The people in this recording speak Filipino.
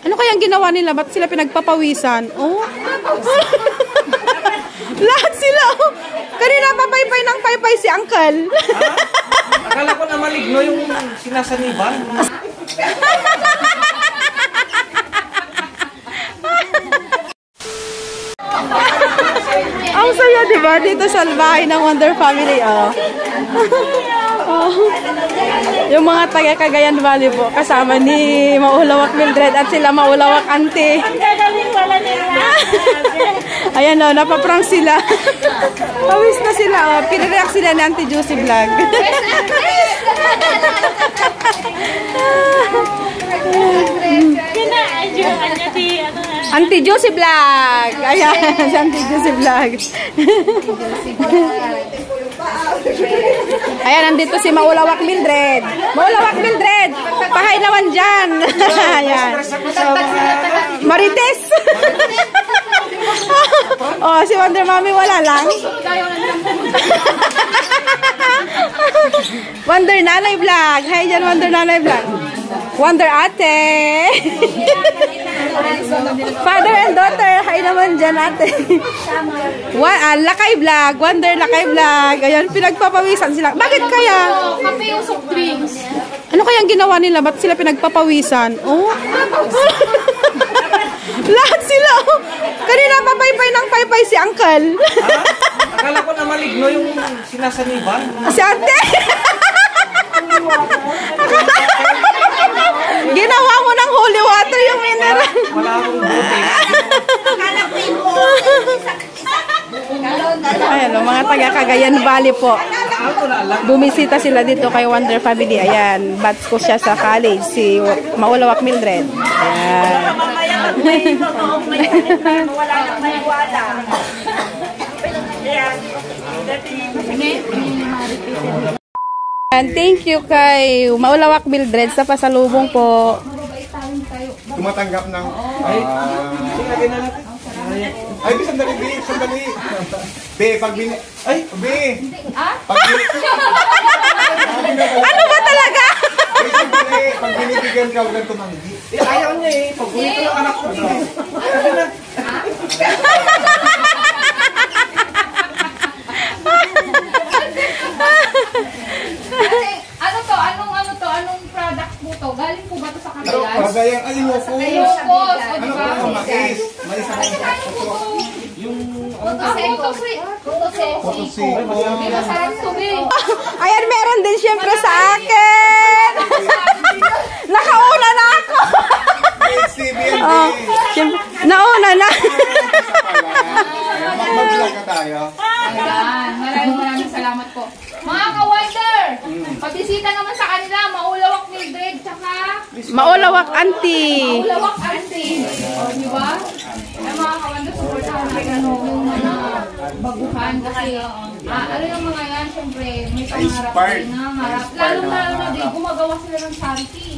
Ano kayang ginawa nila? Ba't sila pinagpapawisan? Oh. Lahat sila. Oh. Kanina papaypay ng paypay si Uncle. Akala ko na maligno yung sinasaniban. Ang saya, diba? Dito sa bahay ng Wonder Family, oh. Oh. Yung mga taga Cagayan Valley po, kasama ni Maulawak Mildred at sila Maulawak Auntie. Ayan, oh, napaprank sila. Pawis na sila, oh. Pinareact sila ni Auntie Juicy Vlog. Auntie Juicy Vlog. Ayan, si Auntie Juicy Vlog. Ayan, nandito si Maulawak Mildred. Maulawak Mildred, pahay naman dyan. Ayan. Marites. Oh, si Wonder Mommy wala lang. Wonder Nanay Vlog. Hi dyan, Wonder Nanay Vlog. Wonder Ate. Father and daughter. Hi naman dyan, ate. Lakay Vlog. Wonder Lakay Vlog. Ayan, pinagpapawisan sila. Bakit kaya? Kape yung soft drinks. Ano kayang ginawa nila? Ba't sila pinagpapawisan? Oh. Lahat sila. Oh. Kanina papaypay ng paypay si Uncle. Akala ko na maligno yung sinasaniban. Si ate. Ginawa mo ng holy water yung mineral. Wala akong buti. Ayan, mga taga Cagayan Valley po. Bumisita sila dito kay Wonder Family. Ayan, batch ko siya sa college, si Maulawak Mildred. Ayan. And thank you kay Maulawak Mildred sa pasalubong po. Tumatanggap ng... Ay, sandali, B. Sandali. B, pag bini... Ay, B. Pag bini... Ano ba talaga? B, sandali. Pag binibigyan ka, huwag tumanggi. Ayaw niya eh. Paborito ng anak ko eh. Anong product po to? Galing po ba to sa Cagayan? Cagayan, ay, Yoko. Yokos, o Ano diba? ba? Mais. Mais ang Photoseko. Masarap to eh. Ayan, meron din siyempre sa akin. Nakauna na ako. Oh, siyempre, nauna na. Mag-vlog ka tayo. Ayan, maraming salamat po. Mga ka-Wonder, pabisita naman sa kanila, Maulawak Mildred, tsaka Maulawak Auntie. Maulawak Auntie. O, di ba? Ay, mga ka-Wonder, supportahan natin yung mga baguhan kasi ano yung mga yan, syempre, may pangarap din na harap. Lalo na din, gumagawa sila ng charity.